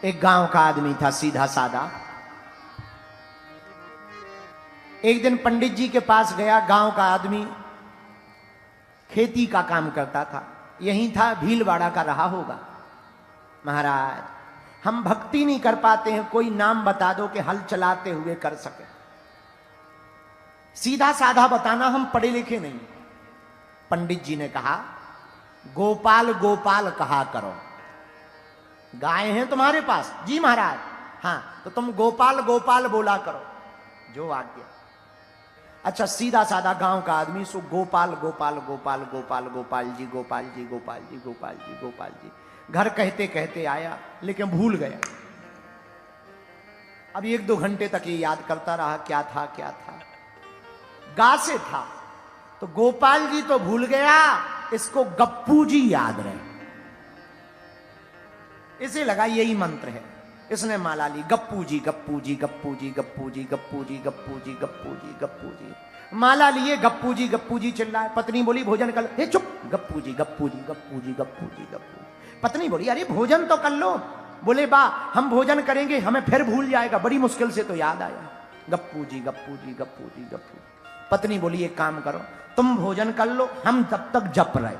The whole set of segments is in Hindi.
एक गांव का आदमी था, सीधा सादा। एक दिन पंडित जी के पास गया। गांव का आदमी खेती का काम करता था, यहीं था, भीलवाड़ा का रहा होगा। महाराज, हम भक्ति नहीं कर पाते हैं, कोई नाम बता दो कि हल चलाते हुए कर सके। सीधा साधा बताना, हम पढ़े लिखे नहीं। पंडित जी ने कहा, गोपाल गोपाल कहा करो। गाय हैं तुम्हारे पास? जी महाराज। हाँ, तो तुम गोपाल गोपाल बोला करो, जो आज्ञा। अच्छा, सीधा साधा गांव का आदमी सो गोपाल गोपाल गोपाल गोपाल गोपाल जी गोपाल जी गोपाल जी गोपाल जी गोपाल जी घर कहते कहते आया, लेकिन भूल गया। अब 1-2 घंटे तक ये याद करता रहा, क्या था क्या था। गा से था, तो गोपाल जी तो भूल गया, इसको गप्पू जी याद रहे। इसे लगा यही मंत्र है। इसने माला ली, गप्पू जी गप्पू जी गप्पू जी गप्पू जी गप्पू जी गप्पू जी गप्पू जी गप्पू जी। माला लिए, गप्पू जी चिल्लाए। पत्नी बोली, भोजन कर लो। हे चुप, गप्पू जी गप्पू जी गप्पू जी गप्पू जी गप्पू। पत्नी बोली, अरे भोजन तो कर लो। बोले, बा हम भोजन करेंगे, हमें फिर भूल जाएगा, बड़ी मुश्किल से तो याद आया। गप्पू जी गप्पू जी गप्पू जी गप्पू। पत्नी बोली, एक काम करो, तुम भोजन कर लो, हम तब तक जप रहे।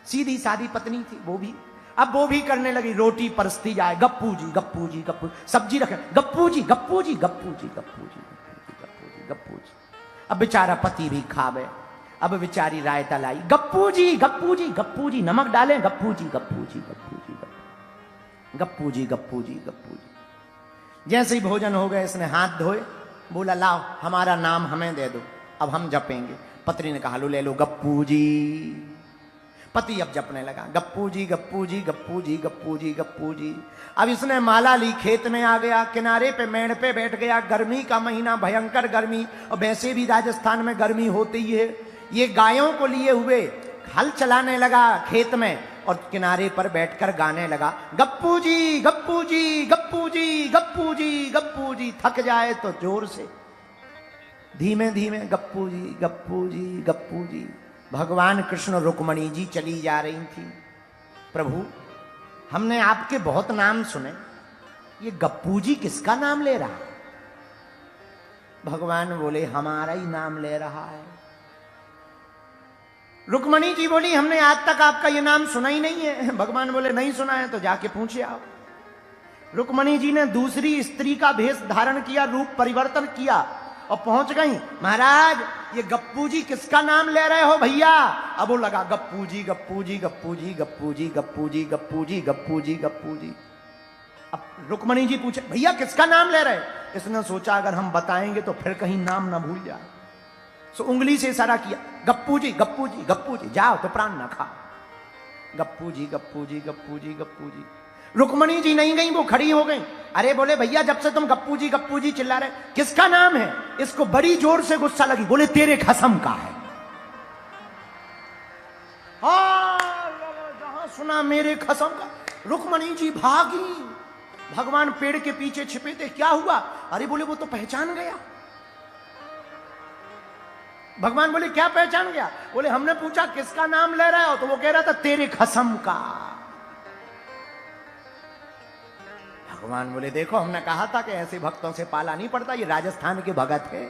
सीधी सादी पत्नी थी वो भी। अब वो भी करने लगी, रोटी परसती जाए, गप्पू जी गप्पू जी गप्पू। सब्जी रखे, गप्पू जी गप्पू जी गप्पू जी गप्पू जी गप्पू जी गप्पू जी। अब बेचारा पति भी खावे। अब बेचारी रायता लाई, गप्पू जी गप्पू जी गप्पू जी, नमक डाले, गप्पू जी गप्पू जी गप्पू जी गप्पू जी गप्पू जी गप्पू जी। जैसे ही भोजन हो गया, इसने हाथ धोए, बोला, लाओ हमारा नाम हमें दे दो, अब हम जपेंगे। पत्नी ने कहा, लो ले लो गप्पू जी। पति अब जपने लगा, गप्पू जी गप्पू जी गप्पू जी गप्पू जी गप्पू जी। अब इसने माला ली, खेत में आ गया, किनारे पे मेड़ पे बैठ गया। गर्मी का महीना, भयंकर गर्मी, और वैसे भी राजस्थान में गर्मी होती ही है। ये गायों को लिए हुए हल चलाने लगा खेत में, और किनारे पर बैठकर गाने लगा, गप्पू जी गप्पू जी गप्पू जी गप्पू जी गप्पू जी। थक जाए तो जोर से, धीमे धीमे, गप्पू जी गप्पू जी गप्पू जी। भगवान कृष्ण रुक्मणी जी चली जा रही थी। प्रभु, हमने आपके बहुत नाम सुने, ये गप्पू जी किसका नाम ले रहा? भगवान बोले, हमारा ही नाम ले रहा है। रुक्मणी जी बोली, हमने आज तक आपका ये नाम सुना ही नहीं है। भगवान बोले, नहीं सुना है तो जाके पूछे आओ। रुक्मणी जी ने दूसरी स्त्री का भेष धारण किया, रूप परिवर्तन किया, और पहुंच गई। महाराज, ये गप्पू जी किसका नाम ले रहे हो भैया? अब वो लगा, गप्पू जी गप्पू जी गप्पू जी गप्पू जी गप्पू जी गप्पू जी गप्पू जी गप्पू जी। अब रुक्मणी जी पूछे, भैया किसका नाम ले रहे? इसने सोचा, अगर हम बताएंगे तो फिर कहीं नाम ना भूल जाए, सो उंगली से इशारा किया, गप्पू जी गप्पू जी गप्पू जी, जाओ तो प्राण ना खा। गप्पू जी गप्पू जी गप्पू जी गप्पू जी। रुक्मणी जी नहीं गई, वो खड़ी हो गई। अरे बोले, भैया जब से तुम गप्पू जी चिल्ला रहे, किसका नाम है? इसको बड़ी जोर से गुस्सा लगी। बोले, तेरे खसम का है। जहां सुना मेरे खसम का, रुक्मणी जी भागी। भगवान पेड़ के पीछे छिपे थे। क्या हुआ? अरे बोले, वो तो पहचान गया। भगवान बोले, क्या पहचान गया? बोले, हमने पूछा किसका नाम ले रहे हो, तो वो कह रहा था तेरे खसम का। भगवान बोले, देखो हमने कहा था कि ऐसे भक्तों से पाला नहीं पड़ता, ये राजस्थान के भगत है।